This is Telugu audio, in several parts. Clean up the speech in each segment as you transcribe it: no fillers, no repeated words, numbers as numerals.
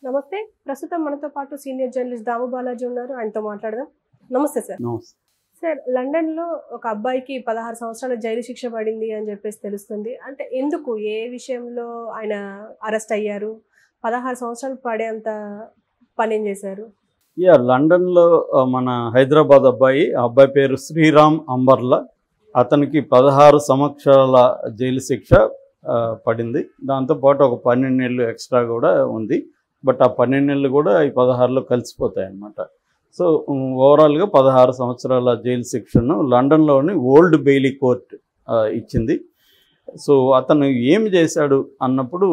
నమస్తే. ప్రస్తుతం మనతో పాటు సీనియర్ జర్నలిస్ట్ దాము బాలాజీ ఉన్నారు. ఆయనతో మాట్లాడదాం. నమస్తే సార్. నమస్తే. సార్, లండన్‌లో ఒక అబ్బాయికి 16 సంవత్సరాల జైలు శిక్ష పడింది అని చెప్పేసి తెలుస్తుంది. అంటే ఎందుకు? ఏ విషయంలో ఆయన అరెస్ట్ అయ్యారు? 16 సంవత్సరాలు పడేంత పనేం చేశారు? లండన్లో మన హైదరాబాద్ అబ్బాయి, ఆ అబ్బాయి పేరు శ్రీరామ్ అంబర్ల. అతనికి 16 సంవత్సరాల జైలు శిక్ష పడింది. దాంతోపాటు ఒక 12 నెలలు ఎక్స్ట్రా కూడా ఉంది. బట్ ఆ 12 నెలలు కూడా ఈ 16లో కలిసిపోతాయి అన్నమాట. సో ఓవరాల్గా 16 సంవత్సరాల జైలు శిక్షను లండన్లోని ఓల్డ్ బెయిలీ కోర్ట్ ఇచ్చింది. సో అతను ఏమి చేశాడు అన్నప్పుడు,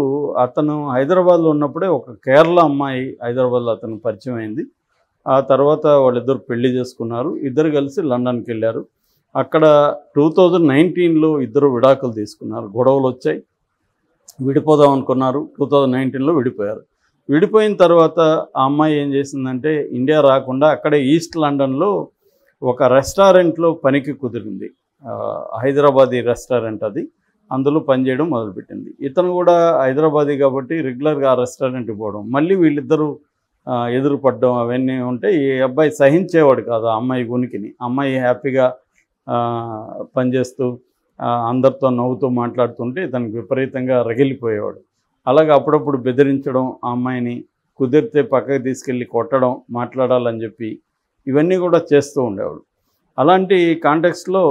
అతను హైదరాబాద్లో ఉన్నప్పుడే ఒక కేరళ అమ్మాయి హైదరాబాద్లో అతను పరిచయం అయింది. ఆ తర్వాత వాళ్ళిద్దరు పెళ్లి చేసుకున్నారు. ఇద్దరు కలిసి లండన్కి వెళ్ళారు. అక్కడ 2019లో ఇద్దరు విడాకులు తీసుకున్నారు. గొడవలు వచ్చాయి, విడిపోదాం అనుకున్నారు. 2019లో విడిపోయారు. విడిపోయిన తర్వాత ఆ అమ్మాయి ఏం చేసిందంటే, ఇండియా రాకుండా అక్కడే ఈస్ట్ లండన్లో ఒక రెస్టారెంట్లో పనికి కుదిరింది. హైదరాబాదీ రెస్టారెంట్ అది. అందులో పనిచేయడం మొదలుపెట్టింది. ఇతను కూడా హైదరాబాదీ కాబట్టి రెగ్యులర్గా ఆ రెస్టారెంట్కి పోవడం, మళ్ళీ వీళ్ళిద్దరూ ఎదురుపడడం అవన్నీ ఉంటే ఈ అబ్బాయి సహించేవాడు కాదు ఆ అమ్మాయి ఉనికిని. అమ్మాయి హ్యాపీగా పనిచేస్తూ అందరితో నవ్వుతూ మాట్లాడుతుంటే ఇతనికి విపరీతంగా రగిలిపోయేవాడు. అలాగే అప్పుడప్పుడు బెదిరించడం, ఆ అమ్మాయిని కుదిరితే పక్కకి తీసుకెళ్ళి కొట్టడం, మాట్లాడాలని చెప్పి ఇవన్నీ కూడా చేస్తూ ఉండేవాడు. అలాంటి కాంటెక్స్ట్లో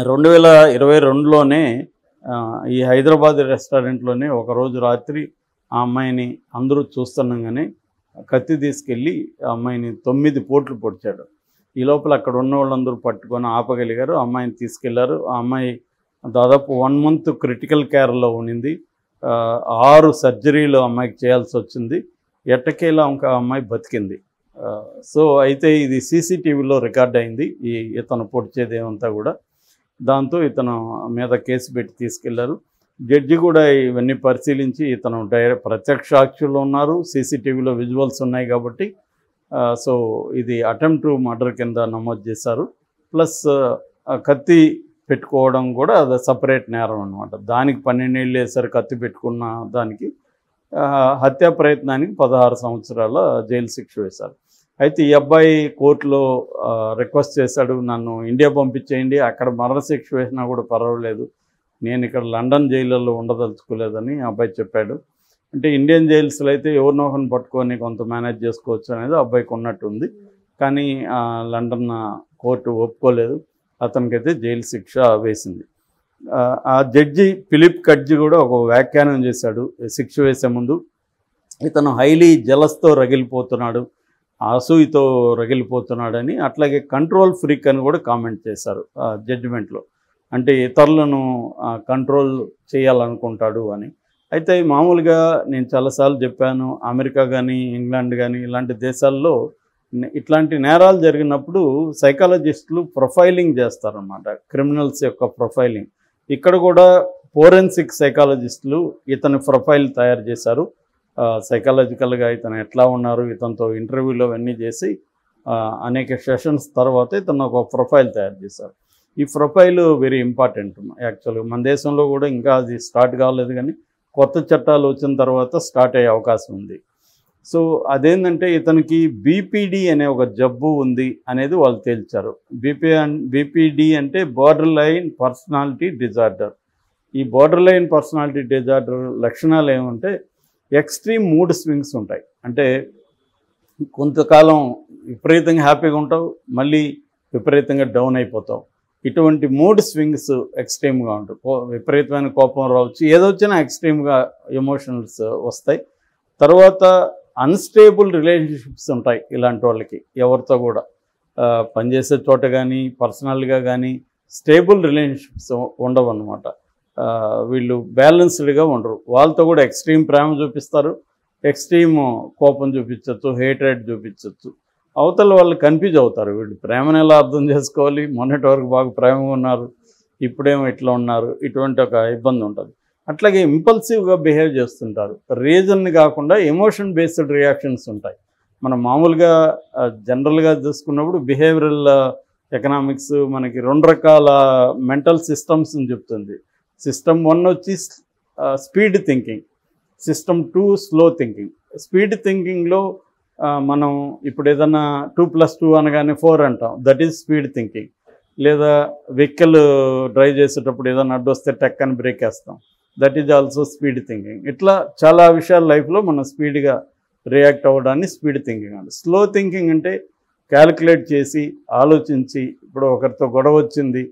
2022లోనే ఈ హైదరాబాద్ రెస్టారెంట్లోనే ఒకరోజు రాత్రి ఆ అమ్మాయిని అందరూ చూస్తుండగానే కత్తి తీసుకెళ్ళి ఆ అమ్మాయిని 9 పోట్లు పొడిచాడు. ఈ లోపల అక్కడ ఉన్న వాళ్ళందరూ పట్టుకొని ఆపగలిగారు. ఆ అమ్మాయిని తీసుకెళ్లారు. ఆ అమ్మాయి దాదాపు 1 మంత్ క్రిటికల్ కేర్లో ఉండింది. 6 సర్జరీలు అమ్మాయికి చేయాల్సి వచ్చింది. ఎట్టకేలా ఇంకా అమ్మాయి బతికింది. సో అయితే ఇది సీసీటీవీలో రికార్డ్ అయింది, ఇతను పొడిచేదేమంతా కూడా. దాంతో ఇతను మీద కేసు పెట్టి తీసుకెళ్లారు. జడ్జి కూడా ఇవన్నీ పరిశీలించి ఇతను ప్రత్యక్ష సాక్షులు ఉన్నారు, సీసీటీవీలో విజువల్స్ ఉన్నాయి కాబట్టి సో ఇది అటెంప్ట్ టు మర్డర్ కింద నమోదు చేశారు. ప్లస్ కత్తి పెట్టుకోవడం కూడా అది సపరేట్ నేరం అనమాట. దానికి 12 ఏళ్ళు వేసారు. కత్తి పెట్టుకున్న దానికి హత్యా ప్రయత్నానికి 16 సంవత్సరాల జైలు శిక్ష వేశారు. అయితే ఈ అబ్బాయి కోర్టులో రిక్వెస్ట్ చేశాడు, నన్ను ఇండియా పంపించేయండి, అక్కడ మరణశిక్ష వేసినా కూడా పర్వాలేదు, నేను ఇక్కడ లండన్ జైళ్ళల్లో ఉండదలుచుకోలేదని అబ్బాయి చెప్పాడు. అంటే ఇండియన్ జైల్స్లో అయితే ఎవరినో ఒకరిని పట్టుకొని కొంత మేనేజ్ చేసుకోవచ్చు అనేది అబ్బాయికి ఉన్నట్టుంది. కానీ లండన్ కోర్టు ఒప్పుకోలేదు. అతనికైతే జైలు శిక్ష వేసింది. ఆ జడ్జి ఫిలిప్ కడ్జి కూడా ఒక వ్యాఖ్యానం చేశాడు శిక్ష వేసే ముందు. ఇతను హైలీ జలస్తో రగిలిపోతున్నాడు, అసూయతో రగిలిపోతున్నాడని, అట్లాగే కంట్రోల్ ఫ్రీక్ అని కూడా కామెంట్ చేశారు జడ్జిమెంట్లో. అంటే ఇతరులను కంట్రోల్ చేయాలనుకుంటాడు అని. అయితే మామూలుగా నేను చాలాసార్లు చెప్పాను, అమెరికా కానీ ఇంగ్లాండ్ కానీ ఇలాంటి దేశాల్లో ఇట్లాంటి నేరాలు జరిగినప్పుడు సైకాలజిస్టులు ప్రొఫైలింగ్ చేస్తారన్నమాట, క్రిమినల్స్ యొక్క ప్రొఫైలింగ్. ఇక్కడ కూడా ఫోరెన్సిక్ సైకాలజిస్టులు ఇతని ప్రొఫైల్ తయారు చేశారు. సైకాలజికల్గా ఇతను ఎట్లా ఉన్నారు, ఇతనితో ఇంటర్వ్యూలో అవన్నీ చేసి అనేక సెషన్స్ తర్వాత ఇతను ఒక ప్రొఫైల్ తయారు చేశారు. ఈ ప్రొఫైల్ వెరీ ఇంపార్టెంట్. యాక్చువల్గా మన దేశంలో కూడా ఇంకా అది స్టార్ట్ కాలేదు, కానీ కొత్త చట్టాలు వచ్చిన తర్వాత స్టార్ట్ అయ్యే అవకాశం ఉంది. సో అదేంటంటే ఇతనికి బీపీడీ అనే ఒక జబ్బు ఉంది అనేది వాళ్ళు తేల్చారు. బీపీడీ అంటే బార్డర్ లైన్ పర్సనాలిటీ డిజార్డర్. ఈ బార్డర్ లైన్ పర్సనాలిటీ డిజార్డర్ లక్షణాలు ఏమంటే ఎక్స్ట్రీమ్ మూడ్ స్వింగ్స్ ఉంటాయి. అంటే కొంతకాలం విపరీతంగా హ్యాపీగా ఉంటావు, మళ్ళీ విపరీతంగా డౌన్ అయిపోతావు. ఇటువంటి మూడ్ స్వింగ్స్ ఎక్స్ట్రీమ్గా ఉంటాయి. విపరీతమైన కోపం రావచ్చు, ఏదొచ్చినా ఎక్స్ట్రీమ్గా ఎమోషనల్స్ వస్తాయి. తర్వాత అన్స్టేబుల్ రిలేషన్షిప్స్ ఉంటాయి ఇలాంటి వాళ్ళకి. ఎవరితో కూడా పనిచేసే చోట కానీ పర్సనల్గా కానీ స్టేబుల్ రిలేషన్షిప్స్ ఉండవు అన్నమాట. వీళ్ళు బ్యాలెన్స్డ్గా ఉండరు. వాళ్ళతో కూడా ఎక్స్ట్రీమ్ ప్రేమ చూపిస్తారు, ఎక్స్ట్రీమ్ కోపం చూపించవచ్చు, హేట్రేట్ చూపించవచ్చు. అవతల వాళ్ళు కన్ఫ్యూజ్ అవుతారు, వీళ్ళు ప్రేమను ఎలా అర్థం చేసుకోవాలి, మొన్నటి వరకు బాగా ప్రేమగా ఉన్నారు, ఇప్పుడేమో ఇట్లా ఉన్నారు, ఇటువంటి ఒక ఇబ్బంది ఉంటుంది. అట్లాగే ఇంపల్సివ్గా బిహేవ్ చేస్తుంటారు. రీజన్ కాకుండా ఎమోషన్ బేస్డ్ రియాక్షన్స్ ఉంటాయి. మనం మామూలుగా జనరల్గా చూసుకున్నప్పుడు బిహేవియరల్ ఎకనామిక్స్ మనకి 2 రకాల మెంటల్ సిస్టమ్స్ని చెప్తుంది. సిస్టమ్ 1 వచ్చి speed thinking, system 2 slow thinking. Speed థింకింగ్లో మనం ఇప్పుడు ఏదన్నా 2+2 అనగానే 4 అంటాం, దట్ ఈజ్ స్పీడ్ థింకింగ్. లేదా వెహికల్ డ్రైవ్ చేసేటప్పుడు ఏదైనా అడ్డు వస్తే టెక్ అని బ్రేక్ వేస్తాం, that is also speed thinking. ఇట్లా చాలా విషయాలు లైఫ్లో మనం స్పీడ్గా రియాక్ట్ అవ్వడాన్ని స్పీడ్ థింకింగ్ అంటే. స్లో థింకింగ్ అంటే క్యాలిక్యులేట్ చేసి ఆలోచించి, ఇప్పుడు ఒకరితో గొడవ వచ్చింది,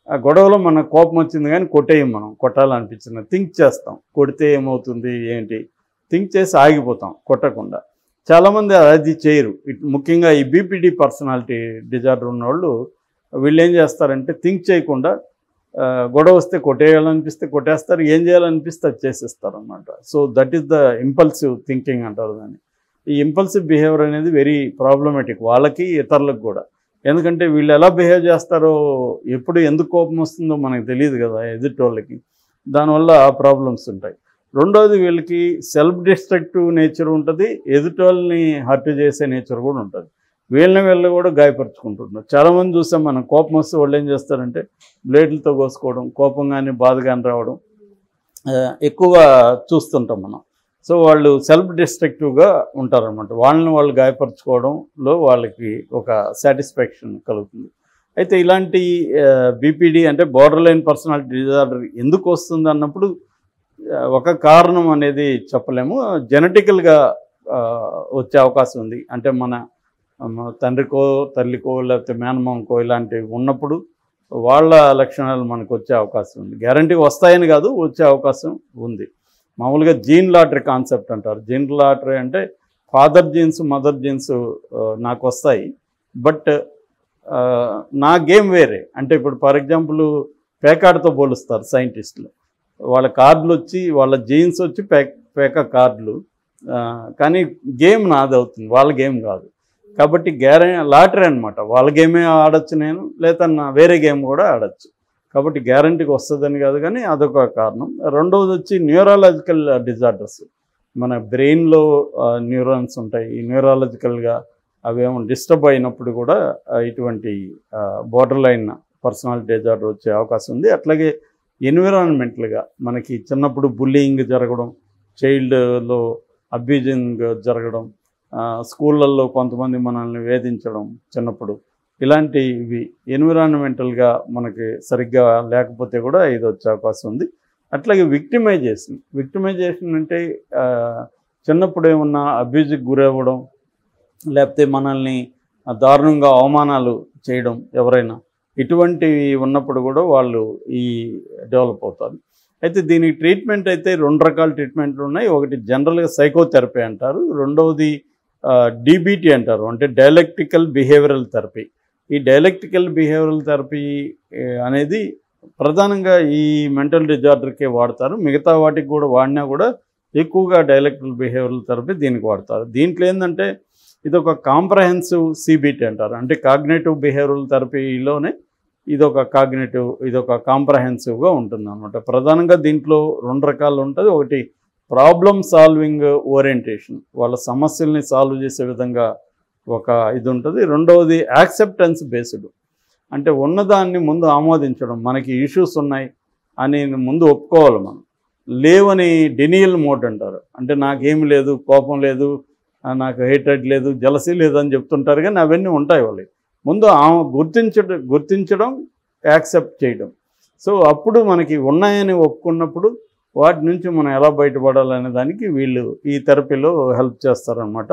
ఆ గొడవలో మనకు కోపం వచ్చింది కానీ కొట్టేయం, మనం కొట్టాలనిపించింది థింక్ చేస్తాం, కొడితే ఏమవుతుంది ఏంటి థింక్ చేసి ఆగిపోతాం కొట్టకుండా. చాలామంది అది చేయరు. ముఖ్యంగా ఈ బీపీడీ పర్సనాలిటీ డిజార్డర్ ఉన్నవాళ్ళు వీళ్ళు ఏం చేస్తారంటే థింక్ చేయకుండా గొడవ వస్తే కొట్టేయాలనిపిస్తే కొట్టేస్తారు, ఏం చేయాలనిపిస్తే అది చేసేస్తారు అన్నమాట. So that is the impulsive thinking అంటారు దాన్ని. ఈ ఇంపల్సివ్ బిహేవియర్ అనేది వెరీ ప్రాబ్లమేటిక్ వాళ్ళకి ఇతరులకు కూడా. ఎందుకంటే వీళ్ళు ఎలా బిహేవ్ చేస్తారో, ఎప్పుడు ఎందుకు కోపం వస్తుందో మనకు తెలియదు కదా ఎదుటోళ్ళకి, దానివల్ల ప్రాబ్లమ్స్ ఉంటాయి. రెండోది వీళ్ళకి సెల్ఫ్ డిస్ట్రక్టివ్ నేచర్ ఉంటుంది, ఎదుటోళ్ళని హర్ట్ చేసే నేచర్ కూడా ఉంటుంది. వీళ్ళని కూడా గాయపరుచుకుంటున్నారు. చాలామంది చూసాం మనం, కోపం వస్తే వాళ్ళు ఏం చేస్తారంటే బ్లేడ్లతో కోసుకోవడం, కోపం కానీ బాధ కానీ రావడం ఎక్కువగా చూస్తుంటాం మనం. సో వాళ్ళు సెల్ఫ్ డిస్ట్రక్టివ్గా ఉంటారనమాట. వాళ్ళని వాళ్ళు గాయపరచుకోవడంలో వాళ్ళకి ఒక సాటిస్ఫాక్షన్ కలుగుతుంది. అయితే ఇలాంటి బీపీడీ అంటే బోర్డర్ లైన్ పర్సనాలిటీ డిజార్డర్ ఎందుకు వస్తుంది అన్నప్పుడు ఒక కారణం అనేది చెప్పలేము. జెనెటికల్గా వచ్చే అవకాశం ఉంది. అంటే మన తండ్రికో తల్లికో లేకపోతే మేనమామకో ఇలాంటివి ఉన్నప్పుడు వాళ్ళ లక్షణాలు మనకు వచ్చే అవకాశం ఉంది. గ్యారంటీగా వస్తాయని కాదు, వచ్చే అవకాశం ఉంది. మామూలుగా జీన్ లాటరీ కాన్సెప్ట్ అంటారు. జీన్ లాటరీ అంటే ఫాదర్ జీన్స్ మదర్ జీన్స్ నాకు వస్తాయి, బట్ నా గేమ్ వేరే. అంటే ఇప్పుడు ఫర్ ఎగ్జాంపుల్ పేకాడతో పోలుస్తారు సైంటిస్టులు. వాళ్ళ కార్డులు వచ్చి వాళ్ళ జీన్స్ వచ్చి పేక కార్డులు, కానీ గేమ్ నాది అవుతుంది, వాళ్ళ గేమ్ కాదు. కాబట్టి లాటరీ అనమాట. వాళ్ళ గేమే ఆడచ్చు నేను, లేదా వేరే గేమ్ కూడా ఆడచ్చు. కాబట్టి గ్యారంటీకి వస్తుందని కాదు, కానీ అదొక కారణం. రెండవది వచ్చి న్యూరాలజికల్ డిజార్డర్స్. మన బ్రెయిన్లో న్యూరాన్స్ ఉంటాయి. ఈ న్యూరాలజికల్గా అవేమో డిస్టర్బ్ అయినప్పుడు కూడా ఇటువంటి బోర్డర్ లైన్ పర్సనాలిటీ డిజార్డర్ వచ్చే అవకాశం ఉంది. అట్లాగే ఎన్విరాన్మెంటల్గా మనకి చిన్నప్పుడు బుల్లింగ్ జరగడం, చైల్డ్లో అబ్యూజింగ్ జరగడం, స్కూళ్ళల్లో కొంతమంది మనల్ని వేధించడం చిన్నప్పుడు, ఇలాంటివి ఎన్విరాన్మెంటల్గా మనకి సరిగ్గా లేకపోతే కూడా ఇది వచ్చే అవకాశం ఉంది. అట్లాగే విక్టిమైజేషన్ అంటే చిన్నప్పుడు ఏమన్నా అబ్యూజ్కి గురవ్వడం, లేకపోతే మనల్ని దారుణంగా అవమానాలు చేయడం ఎవరైనా, ఇటువంటివి ఉన్నప్పుడు కూడా వాళ్ళు ఈ డెవలప్ అవుతారు. అయితే దీనికి ట్రీట్మెంట్ అయితే 2 రకాల ట్రీట్మెంట్లు ఉన్నాయి. ఒకటి జనరల్గా సైకోథెరపీ అంటారు, రెండవది డీబీటీ అంటారు, అంటే డైలెక్టికల్ బిహేవియరల్ థెరపీ. ఈ డైలెక్టికల్ బిహేవియరల్ థెరపీ అనేది ప్రధానంగా ఈ మెంటల్ డిజార్డర్కే వాడతారు. మిగతా వాటికి కూడా వాడినా కూడా ఎక్కువగా డైలెక్టికల్ బిహేవియరల్ థెరపీ దీనికి వాడతారు. దీంట్లో ఏంటంటే ఇదొక కాంప్రహెన్సివ్ సిబిటీ అంటారు. అంటే కాగ్నేటివ్ బిహేవియరల్ థెరపీలోనే ఇదొక కాంప్రహెన్సివ్గా ఉంటుంది అన్నమాట. ప్రధానంగా దీంట్లో 2 రకాలు ఉంటుంది. ఒకటి ప్రాబ్లమ్ సాల్వింగ్ ఓరియంటేషన్, వాళ్ళ సమస్యల్ని సాల్వ్ చేసే విధంగా ఒక ఇది ఉంటుంది. రెండవది యాక్సెప్టెన్స్ బేస్డ్, అంటే ఉన్నదాన్ని ముందు ఆమోదించడం. మనకి ఇష్యూస్ ఉన్నాయి అని ముందు ఒప్పుకోవాలి మనం. లేవని డెనియల్ మోడ్ అంటారు. అంటే నాకేమి లేదు, కోపం లేదు, నాకు హేట్రెడ్ లేదు, జలసీ లేదు అని చెప్తుంటారు, కానీ అవన్నీ ఉంటాయి వాళ్ళకి. ముందు గుర్తించడం, యాక్సెప్ట్ చేయడం. సో అప్పుడు మనకి ఉన్నాయని ఒప్పుకున్నప్పుడు వాటి నుంచి మనం ఎలా బయటపడాలనే దానికి వీళ్ళు ఈ థెరపీలో హెల్ప్ చేస్తారనమాట.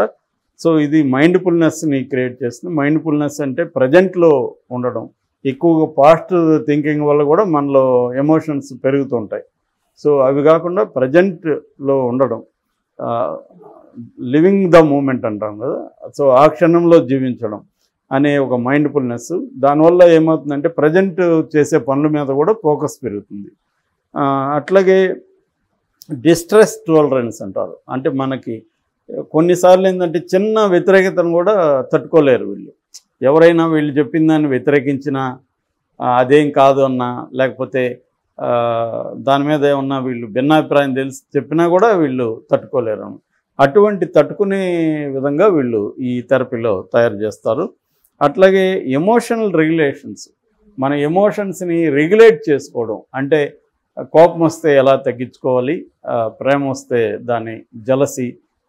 సో ఇది మైండ్ఫుల్నెస్ని క్రియేట్ చేస్తుంది. మైండ్ఫుల్నెస్ అంటే ప్రజెంట్లో ఉండడం. ఎక్కువగా పాస్ట్ థింకింగ్ వల్ల కూడా మనలో ఎమోషన్స్ పెరుగుతుంటాయి. సో అవి కాకుండా ప్రజెంట్లో ఉండడం, లివింగ్ ద మూమెంట్ అంటాం కదా. సో ఆ క్షణంలో జీవించడం అనే ఒక మైండ్ఫుల్నెస్. దానివల్ల ఏమవుతుందంటే ప్రజెంట్ చేసే పనుల మీద కూడా ఫోకస్ పెరుగుతుంది. అట్లాగే డిస్ట్రెస్ టాలరెన్స్ అంటారు. అంటే మనకి కొన్నిసార్లు ఏంటంటే చిన్న వ్యతిరేకతను కూడా తట్టుకోలేరు వీళ్ళు. ఎవరైనా వీళ్ళు చెప్పిన దాన్ని వ్యతిరేకించినా, అదేం కాదు అన్నా, లేకపోతే దాని మీద ఏమన్నా వీళ్ళు భిన్నాభిప్రాయం తెలిసి చెప్పినా కూడా వీళ్ళు తట్టుకోలేరు. అటువంటి తట్టుకునే విధంగా వీళ్ళు ఈ థెరపీలో తయారు చేస్తారు. అట్లాగే ఎమోషనల్ రెగ్యులేషన్స్, మన ఎమోషన్స్ని రెగ్యులేట్ చేసుకోవడం. అంటే కోపం వస్తే ఎలా తగ్గించుకోవాలి, ప్రేమ వస్తే దాన్ని జలసి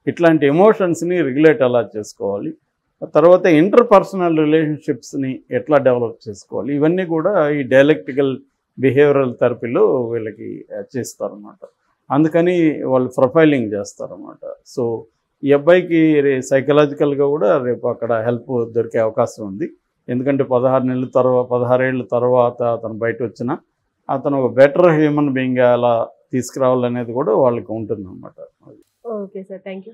ఇట్లాంటి ఎమోషన్స్ని రెగ్యులేట్ ఎలా చేసుకోవాలి, తర్వాత ఇంటర్పర్సనల్ రిలేషన్షిప్స్ని ఎట్లా డెవలప్ చేసుకోవాలి, ఇవన్నీ కూడా ఈ డైలెక్టికల్ బిహేవియరల్ థెరపీలో వీళ్ళకి చేస్తారన్నమాట. అందుకని వాళ్ళు ప్రొఫైలింగ్ చేస్తారన్నమాట. సో ఈ అబ్బాయికి సైకలాజికల్గా కూడా రేపు అక్కడ హెల్ప్ దొరికే అవకాశం ఉంది. ఎందుకంటే 16 ఏళ్ళ తర్వాత అతను బయట వచ్చినా అతను ఒక బెటర్ హ్యూమన్ బీయింగ్ అలా తీసుకురావాలనేది కూడా వాళ్ళకి ఉంటుందన్నమాట. Okay sir, thank you.